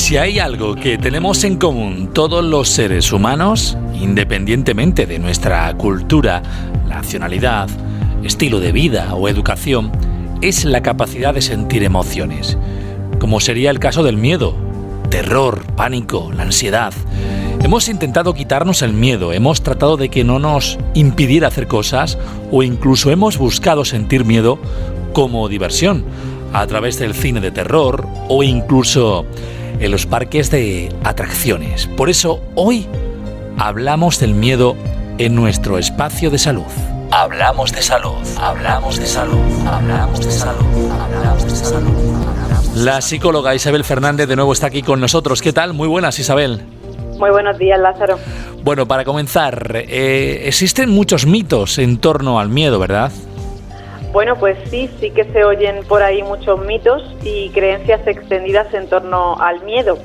Si hay algo que tenemos en común todos los seres humanos, independientemente de nuestra cultura, nacionalidad, estilo de vida o educación, es la capacidad de sentir emociones, como sería el caso del miedo, terror, pánico, la ansiedad. Hemos intentado quitarnos el miedo, hemos tratado de que no nos impidiera hacer cosas o incluso hemos buscado sentir miedo como diversión, a través del cine de terror o incluso en los parques de atracciones. Por eso hoy hablamos del miedo en nuestro espacio de salud. Hablamos de salud, hablamos de salud, hablamos de salud, hablamos de salud. La psicóloga Isabel Fernández de nuevo está aquí con nosotros. ¿Qué tal? Muy buenas, Isabel. Muy buenos días, Lázaro. Bueno, para comenzar, existen muchos mitos en torno al miedo, ¿verdad? Bueno, pues sí que se oyen por ahí muchos mitos y creencias extendidas en torno al miedo.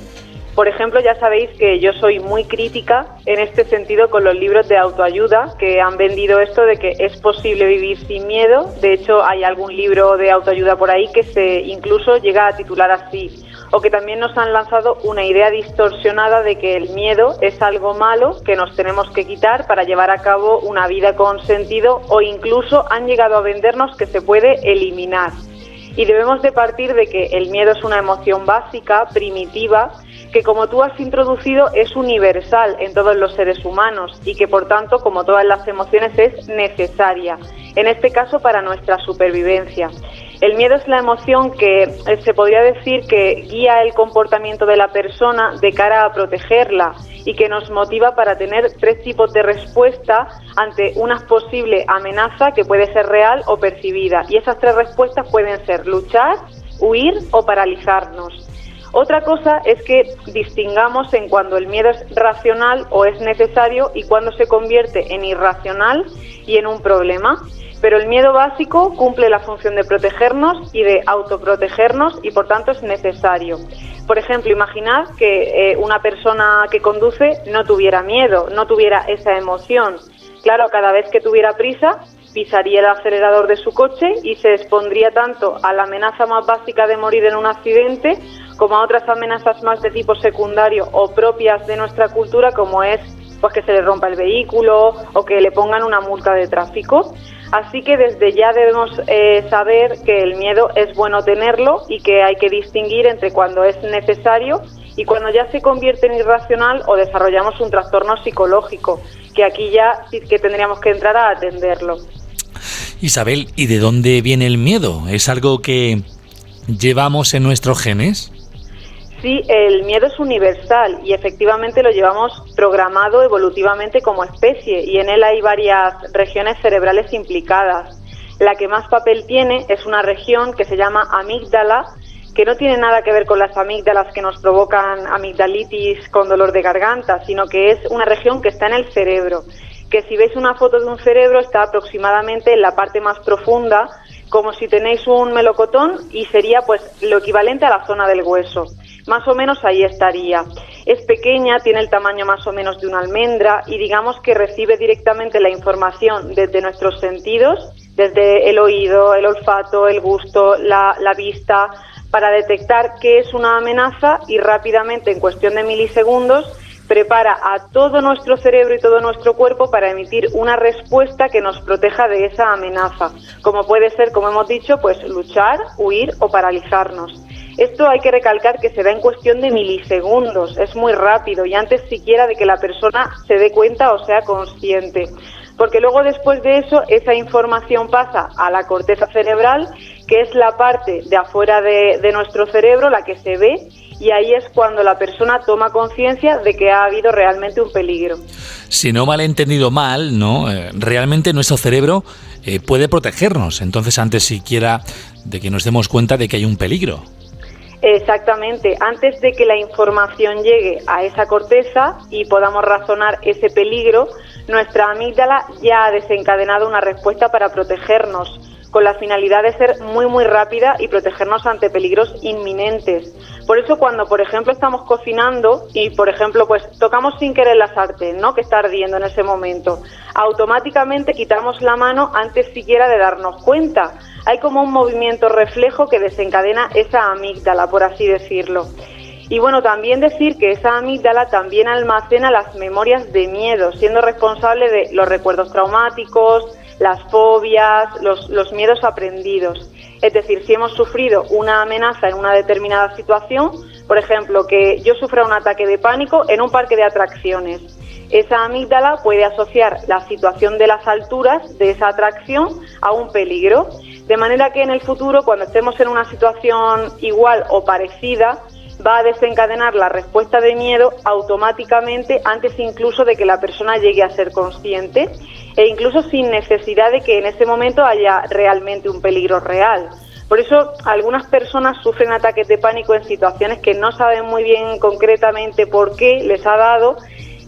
Por ejemplo, ya sabéis que yo soy muy crítica en este sentido con los libros de autoayuda que han vendido esto de que es posible vivir sin miedo. De hecho, hay algún libro de autoayuda por ahí que se incluso llega a titular así, o que también nos han lanzado una idea distorsionada de que el miedo es algo malo que nos tenemos que quitar para llevar a cabo una vida con sentido, o incluso han llegado a vendernos que se puede eliminar. Y debemos de partir de que el miedo es una emoción básica, primitiva, que como tú has introducido es universal en todos los seres humanos y que por tanto, como todas las emociones, es necesaria, en este caso para nuestra supervivencia. El miedo es la emoción que se podría decir que guía el comportamiento de la persona de cara a protegerla y que nos motiva para tener tres tipos de respuesta ante una posible amenaza que puede ser real o percibida. Y esas tres respuestas pueden ser luchar, huir o paralizarnos. Otra cosa es que distingamos en cuando el miedo es racional o es necesario y cuando se convierte en irracional y en un problema. Pero el miedo básico cumple la función de protegernos y de autoprotegernos y por tanto es necesario. Por ejemplo, imaginad que una persona que conduce no tuviera miedo, no tuviera esa emoción. Claro, cada vez que tuviera prisa, pisaría el acelerador de su coche y se expondría tanto a la amenaza más básica de morir en un accidente como a otras amenazas más de tipo secundario o propias de nuestra cultura, como es pues que se le rompa el vehículo o que le pongan una multa de tráfico. Así que desde ya debemos saber que el miedo es bueno tenerlo y que hay que distinguir entre cuando es necesario y cuando ya se convierte en irracional o desarrollamos un trastorno psicológico, que aquí ya sí que tendríamos que entrar a atenderlo. Isabel, ¿y de dónde viene el miedo? ¿Es algo que llevamos en nuestros genes? Sí, el miedo es universal y efectivamente lo llevamos programado evolutivamente como especie y en él hay varias regiones cerebrales implicadas. La que más papel tiene es una región que se llama amígdala, que no tiene nada que ver con las amígdalas que nos provocan amigdalitis con dolor de garganta, sino que es una región que está en el cerebro, que si veis una foto de un cerebro está aproximadamente en la parte más profunda, como si tenéis un melocotón y sería pues lo equivalente a la zona del hueso. Más o menos ahí estaría. Es pequeña, tiene el tamaño más o menos de una almendra y digamos que recibe directamente la información desde nuestros sentidos, desde el oído, el olfato, el gusto, la vista, para detectar qué es una amenaza y rápidamente, en cuestión de milisegundos, prepara a todo nuestro cerebro y todo nuestro cuerpo para emitir una respuesta que nos proteja de esa amenaza, como puede ser, como hemos dicho, pues luchar, huir o paralizarnos. Esto hay que recalcar que se da en cuestión de milisegundos, es muy rápido y antes siquiera de que la persona se dé cuenta o sea consciente. Porque luego después de eso, esa información pasa a la corteza cerebral, que es la parte de afuera de nuestro cerebro, la que se ve, y ahí es cuando la persona toma conciencia de que ha habido realmente un peligro. Si no malentendido mal, ¿no? Realmente nuestro cerebro puede protegernos, entonces antes siquiera de que nos demos cuenta de que hay un peligro. Exactamente, antes de que la información llegue a esa corteza y podamos razonar ese peligro, nuestra amígdala ya ha desencadenado una respuesta para protegernos, con la finalidad de ser muy rápida y protegernos ante peligros inminentes. Por eso cuando, por ejemplo, estamos cocinando y, por ejemplo, pues tocamos sin querer la sartén, ¿no?, que está ardiendo en ese momento, automáticamente quitamos la mano antes siquiera de darnos cuenta. Hay como un movimiento reflejo que desencadena esa amígdala, por así decirlo. Y bueno, también decir que esa amígdala también almacena las memorias de miedo, siendo responsable de los recuerdos traumáticos, las fobias, los miedos aprendidos. Es decir, si hemos sufrido una amenaza en una determinada situación, por ejemplo, que yo sufra un ataque de pánico en un parque de atracciones, esa amígdala puede asociar la situación de las alturas de esa atracción a un peligro, de manera que en el futuro, cuando estemos en una situación igual o parecida, va a desencadenar la respuesta de miedo automáticamente antes incluso de que la persona llegue a ser consciente e incluso sin necesidad de que en ese momento haya realmente un peligro real. Por eso algunas personas sufren ataques de pánico en situaciones que no saben muy bien concretamente por qué les ha dado,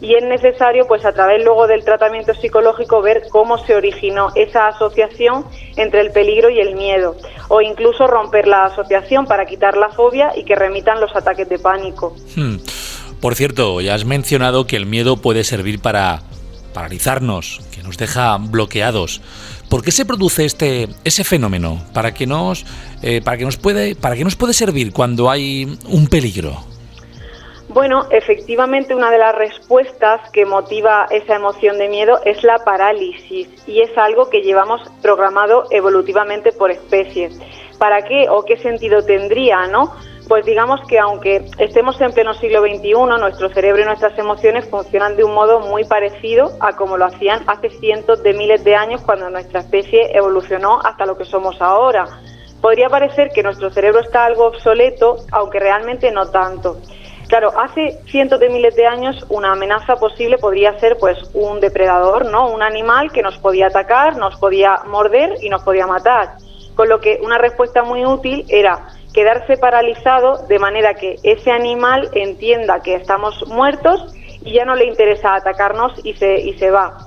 y es necesario, pues a través luego del tratamiento psicológico, ver cómo se originó esa asociación entre el peligro y el miedo, o incluso romper la asociación para quitar la fobia y que remitan los ataques de pánico. Por cierto, ya has mencionado que el miedo puede servir para paralizarnos, que nos deja bloqueados. ¿Por qué se produce ese fenómeno? ¿Para qué nos puede servir cuando hay un peligro? Bueno, efectivamente una de las respuestas que motiva esa emoción de miedo es la parálisis, y es algo que llevamos programado evolutivamente por especie. ¿Para qué o qué sentido tendría, no? Pues digamos que aunque estemos en pleno siglo XXI, nuestro cerebro y nuestras emociones funcionan de un modo muy parecido a como lo hacían hace cientos de miles de años, cuando nuestra especie evolucionó hasta lo que somos ahora. Podría parecer que nuestro cerebro está algo obsoleto, aunque realmente no tanto. Claro, hace cientos de miles de años una amenaza posible podría ser pues un depredador, ¿no? Un animal que nos podía atacar, nos podía morder y nos podía matar. Con lo que una respuesta muy útil era quedarse paralizado, de manera que ese animal entienda que estamos muertos y ya no le interesa atacarnos y se va.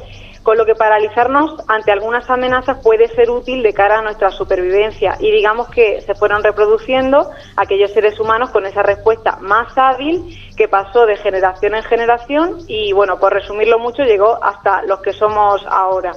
Con lo que paralizarnos ante algunas amenazas puede ser útil de cara a nuestra supervivencia, y digamos que se fueron reproduciendo aquellos seres humanos con esa respuesta más hábil que pasó de generación en generación y, bueno, por resumirlo mucho, llegó hasta los que somos ahora.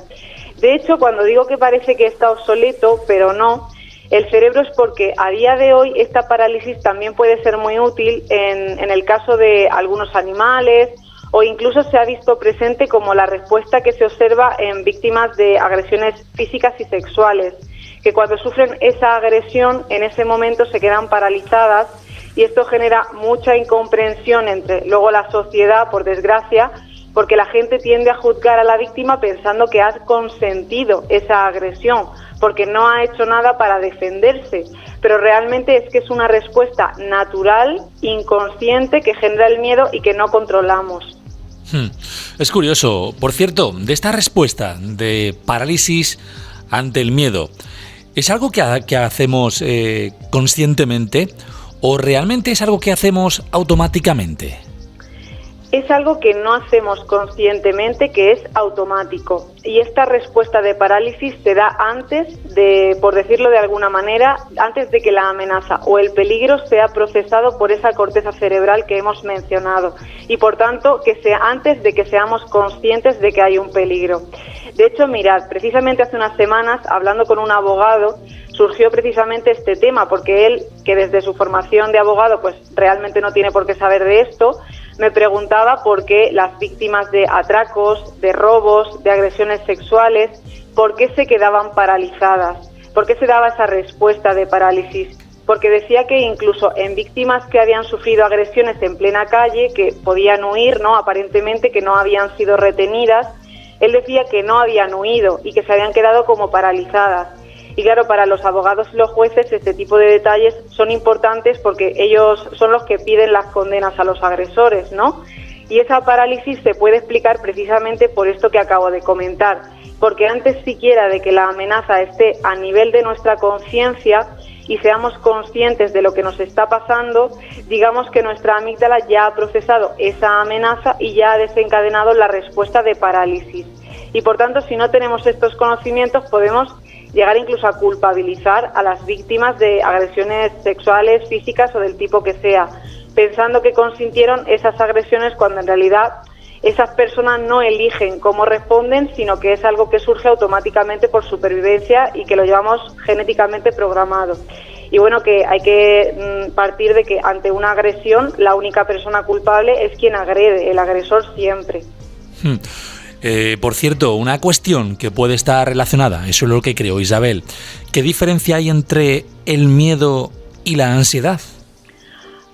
De hecho, cuando digo que parece que está obsoleto, pero no, el cerebro es porque a día de hoy esta parálisis también puede ser muy útil en el caso de algunos animales, o incluso se ha visto presente como la respuesta que se observa en víctimas de agresiones físicas y sexuales, que cuando sufren esa agresión en ese momento se quedan paralizadas, y esto genera mucha incomprensión entre luego la sociedad, por desgracia, porque la gente tiende a juzgar a la víctima pensando que ha consentido esa agresión, porque no ha hecho nada para defenderse, pero realmente es que es una respuesta natural, inconsciente, que genera el miedo y que no controlamos. Es curioso. Por cierto, de esta respuesta de parálisis ante el miedo, ¿es algo que hacemos conscientemente o realmente es algo que hacemos automáticamente? Es algo que no hacemos conscientemente, que es automático. Y esta respuesta de parálisis se da antes de, por decirlo de alguna manera, antes de que la amenaza o el peligro sea procesado por esa corteza cerebral que hemos mencionado. Y por tanto, que sea antes de que seamos conscientes de que hay un peligro. De hecho, mirad, precisamente hace unas semanas, hablando con un abogado, surgió precisamente este tema, porque él, que desde su formación de abogado, pues realmente no tiene por qué saber de esto, me preguntaba por qué las víctimas de atracos, de robos, de agresiones sexuales, por qué se quedaban paralizadas, por qué se daba esa respuesta de parálisis. Porque decía que incluso en víctimas que habían sufrido agresiones en plena calle, que podían huir, ¿no? Aparentemente que no habían sido retenidas, él decía que no habían huido y que se habían quedado como paralizadas. Y claro, para los abogados y los jueces este tipo de detalles son importantes porque ellos son los que piden las condenas a los agresores, ¿no? Y esa parálisis se puede explicar precisamente por esto que acabo de comentar, porque antes siquiera de que la amenaza esté a nivel de nuestra conciencia y seamos conscientes de lo que nos está pasando, digamos que nuestra amígdala ya ha procesado esa amenaza y ya ha desencadenado la respuesta de parálisis. Y por tanto, si no tenemos estos conocimientos, podemos llegar incluso a culpabilizar a las víctimas de agresiones sexuales, físicas o del tipo que sea, pensando que consintieron esas agresiones cuando en realidad esas personas no eligen cómo responden, sino que es algo que surge automáticamente por supervivencia y que lo llevamos genéticamente programado. Y bueno, que hay que partir de que ante una agresión la única persona culpable es quien agrede, el agresor siempre. Por cierto, una cuestión que puede estar relacionada, eso es lo que creo, Isabel. ¿Qué diferencia hay entre el miedo y la ansiedad?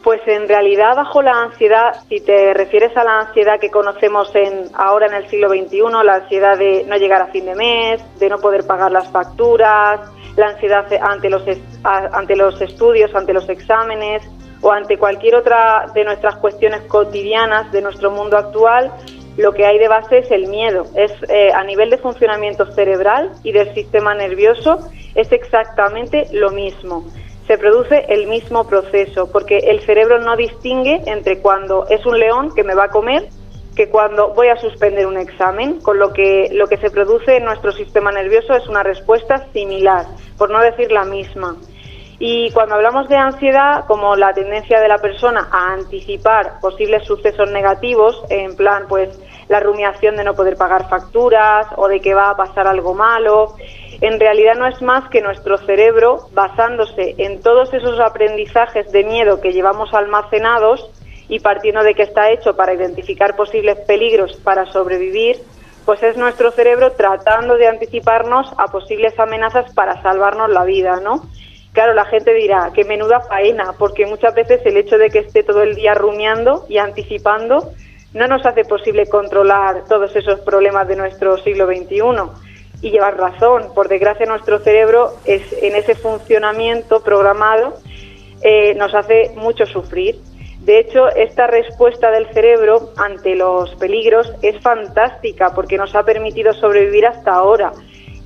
Pues en realidad bajo la ansiedad, si te refieres a la ansiedad que conocemos ahora en el siglo XXI, la ansiedad de no llegar a fin de mes, de no poder pagar las facturas, la ansiedad ante los estudios, ante los exámenes o ante cualquier otra de nuestras cuestiones cotidianas de nuestro mundo actual, lo que hay de base es el miedo. Es a nivel de funcionamiento cerebral y del sistema nervioso es exactamente lo mismo. Se produce el mismo proceso, porque el cerebro no distingue entre cuando es un león que me va a comer que cuando voy a suspender un examen, con lo que se produce en nuestro sistema nervioso es una respuesta similar, por no decir la misma. Y cuando hablamos de ansiedad, como la tendencia de la persona a anticipar posibles sucesos negativos, en plan, pues, la rumiación de no poder pagar facturas o de que va a pasar algo malo, en realidad no es más que nuestro cerebro, basándose en todos esos aprendizajes de miedo que llevamos almacenados y partiendo de que está hecho para identificar posibles peligros para sobrevivir, pues es nuestro cerebro tratando de anticiparnos a posibles amenazas para salvarnos la vida, ¿no? Claro, la gente dirá, qué menuda faena, porque muchas veces el hecho de que esté todo el día rumiando y anticipando no nos hace posible controlar todos esos problemas de nuestro siglo XXI. Y llevas razón, por desgracia nuestro cerebro en ese funcionamiento programado nos hace mucho sufrir. De hecho, esta respuesta del cerebro ante los peligros es fantástica porque nos ha permitido sobrevivir hasta ahora.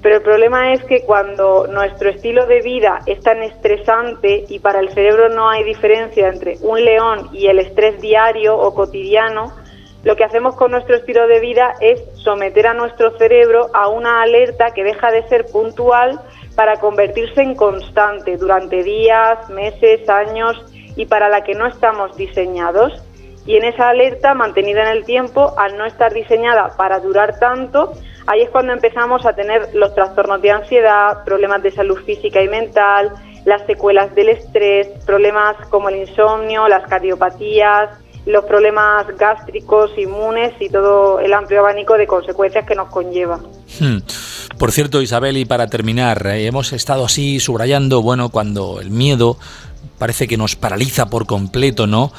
Pero el problema es que cuando nuestro estilo de vida es tan estresante y para el cerebro no hay diferencia entre un león y el estrés diario o cotidiano, lo que hacemos con nuestro estilo de vida es someter a nuestro cerebro a una alerta que deja de ser puntual para convertirse en constante durante días, meses, años y para la que no estamos diseñados. Y en esa alerta mantenida en el tiempo, al no estar diseñada para durar tanto, ahí es cuando empezamos a tener los trastornos de ansiedad, problemas de salud física y mental, las secuelas del estrés, problemas como el insomnio, las cardiopatías, los problemas gástricos, inmunes y todo el amplio abanico de consecuencias que nos conlleva. Por cierto, Isabel, y para terminar, hemos estado así subrayando, bueno, cuando el miedo parece que nos paraliza por completo, ¿no?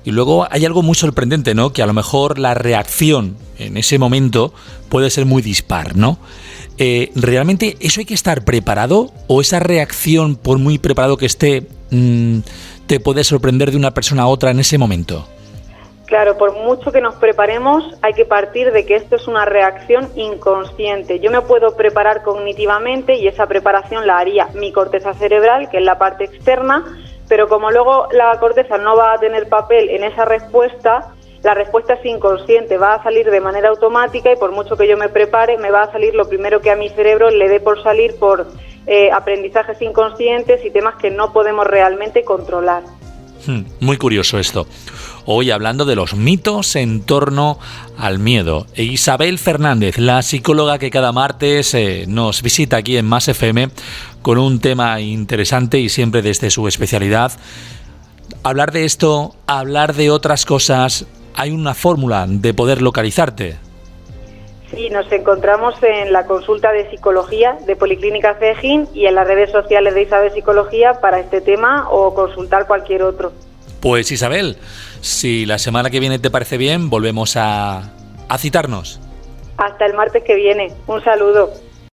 Y luego hay algo muy sorprendente, ¿no? Que a lo mejor la reacción en ese momento puede ser muy dispar, ¿no? ¿Realmente eso hay que estar preparado? ¿O esa reacción, por muy preparado que esté, te puede sorprender de una persona a otra en ese momento? Claro, por mucho que nos preparemos, hay que partir de que esto es una reacción inconsciente. Yo me puedo preparar cognitivamente y esa preparación la haría mi corteza cerebral, que es la parte externa, pero como luego la corteza no va a tener papel en esa respuesta, la respuesta es inconsciente, va a salir de manera automática y por mucho que yo me prepare, me va a salir lo primero que a mi cerebro le dé por salir por aprendizajes inconscientes y temas que no podemos realmente controlar. Muy curioso esto. Hoy hablando de los mitos en torno al miedo. Isabel Fernández, la psicóloga que cada martes nos visita aquí en Más FM con un tema interesante y siempre desde su especialidad. Hablar de esto, hablar de otras cosas, ¿hay una fórmula de poder localizarte? Sí, nos encontramos en la consulta de psicología de Policlínica Cejín y en las redes sociales de Isabel Psicología para este tema o consultar cualquier otro. Pues Isabel, si la semana que viene te parece bien, volvemos a citarnos. Hasta el martes que viene. Un saludo.